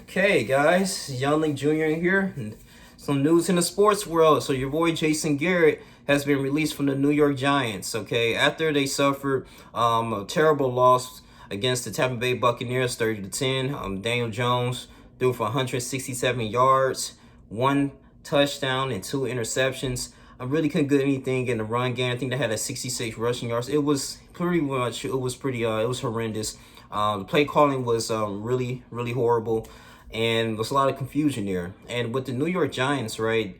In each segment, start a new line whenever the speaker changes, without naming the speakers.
Okay, guys, Youngling Jr. here. And some news in the sports world. So your boy Jason Garrett has been released from the New York Giants. Okay, after they suffered a terrible loss against the Tampa Bay Buccaneers, 30-10. Daniel Jones threw for 167 yards, one touchdown, and two interceptions. I really couldn't get anything in the run game. I think they had a 66 rushing yards. It was horrendous. The play calling was really horrible, and there's a lot of confusion there. And with the New York Giants, right?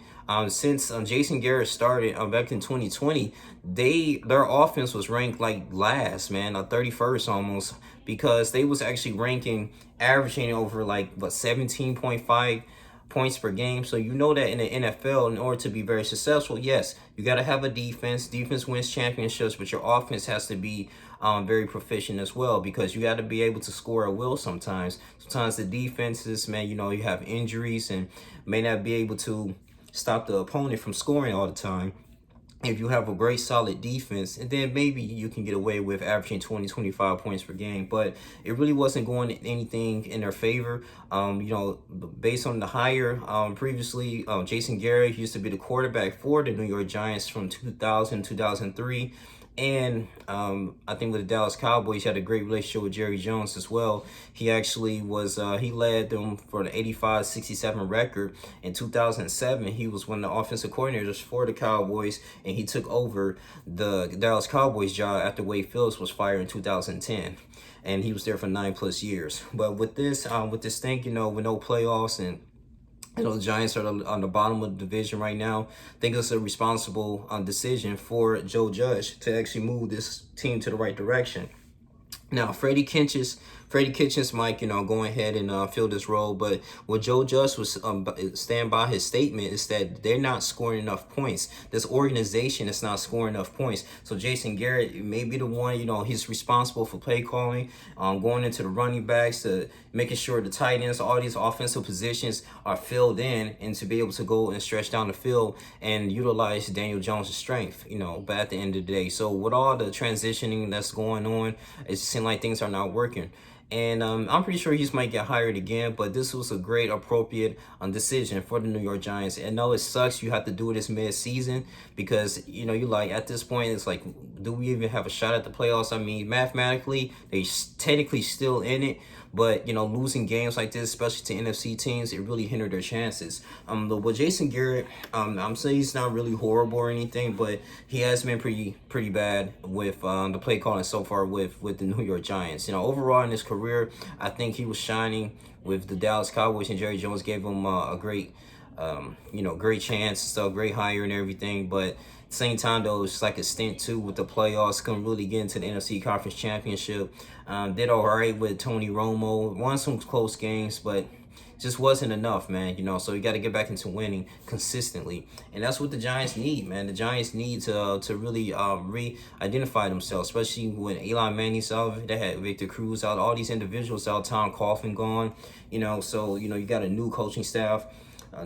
Since Jason Garrett started back in 2020, their offense was ranked like last, man, 31st almost, because they was actually ranking averaging over like 17.5 points per game. So you know that in the NFL, in order to be very successful, yes, you got to have a defense. Defense wins championships, but your offense has to be very proficient as well, because you got to be able to score at will sometimes. Sometimes the defenses, man, you have injuries and may not be able to stop the opponent from scoring all the time. If you have a great solid defense, and then maybe you can get away with averaging 20-25 points per game. But it really wasn't going anything in their favor. Based on the hire previously, Jason Garrett used to be the quarterback for the New York Giants from 2000 2003. And I think with the Dallas Cowboys, he had a great relationship with Jerry Jones as well. He actually he led them for the 85-67 record. In 2007, he was one of the offensive coordinators for the Cowboys, and he took over the Dallas Cowboys job after Wade Phillips was fired in 2010. And he was there for 9+ years. But with this thing, with no playoffs, and the Giants are on the bottom of the division right now, I think it's a responsible decision for Joe Judge to actually move this team to the right direction. Now, Freddie Kitchens might, go ahead and fill this role, but what Joe Judge was stand by his statement is that they're not scoring enough points. This organization is not scoring enough points. So Jason Garrett may be the one, he's responsible for play calling, going into the running backs, to making sure the tight ends, all these offensive positions are filled in, and to be able to go and stretch down the field and utilize Daniel Jones' strength, but at the end of the day. So with all the transitioning that's going on, it seems like things are not working. And I'm pretty sure he might get hired again, but this was a great, appropriate decision for the New York Giants. And no, it sucks you have to do this mid-season, because, you like, at this point, it's like, do we even have a shot at the playoffs? I mean, mathematically, they technically still in it, but, losing games like this, especially to NFC teams, it really hindered their chances. But with Jason Garrett, I'm saying he's not really horrible or anything, but he has been pretty bad with the play calling so far with the New York Giants. Overall in his career, I think he was shining with the Dallas Cowboys, and Jerry Jones gave him a great, great chance, so great hire and everything. But at the same time, though, it's like a stint too with the playoffs. Couldn't really get into the NFC Conference Championship. Did all right with Tony Romo. Won some close games, but just wasn't enough, man. So you got to get back into winning consistently, and that's what the Giants need, man. The Giants need to really re-identify themselves, especially when Eli Manning's out. They had Victor Cruz out, all these individuals out. Tom Coughlin gone. So you got a new coaching staff.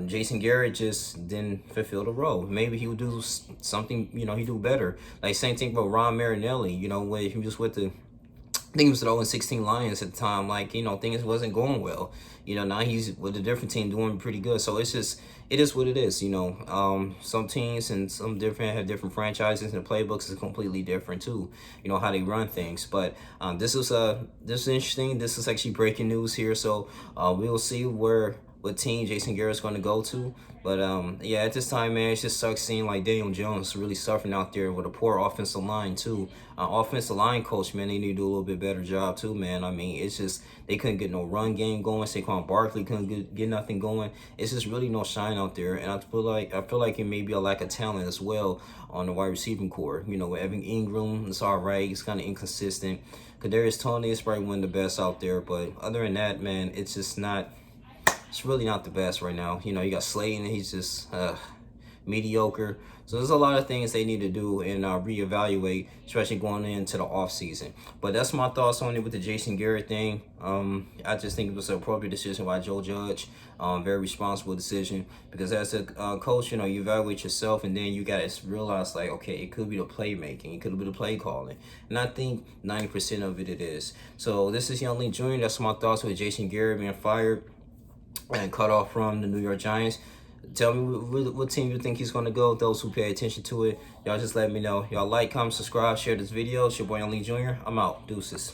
Jason Garrett just didn't fulfill the role. Maybe he would do something, he'd do better. Like, same thing about Ron Marinelli, when he was with I think it was the 0-16 Lions at the time. Like, things wasn't going well. Now he's with a different team doing pretty good. So it is what it is. Some teams and some have different franchises, and the playbooks is completely different too. How they run things. But this is interesting. This is actually breaking news here. So we will see what team Jason Garrett's going to go to. But yeah, at this time, man, it just sucks seeing like Daniel Jones really suffering out there with a poor offensive line too. Offensive line coach, man, they need to do a little bit better job too, man. I mean, it's just they couldn't get no run game going. Saquon Barkley couldn't get nothing going. It's just really no shine out there, and I feel like it may be a lack of talent as well on the wide receiving core. With Evan Ingram, it's all right. It's kind of inconsistent. Kadarius Toney is probably one of the best out there, but other than that, man, it's just not. It's really not the best right now. You got Slayton, he's just mediocre. So there's a lot of things they need to do and reevaluate, especially going into the offseason. But that's my thoughts on it with the Jason Garrett thing. I just think it was an appropriate decision by Joe Judge. Very responsible decision, because as a coach, you evaluate yourself, and then you got to realize, like, okay, it could be the playmaking, it could be the play calling. And I think 90% of it is. So this is Youngling Jr. That's my thoughts with Jason Garrett being fired. and cut off from the New York Giants. Tell me what team you think he's going to go. Those who pay attention to it, y'all just let me know. Y'all like, comment, subscribe, share this video. It's your boy Lee Jr. I'm out. Deuces.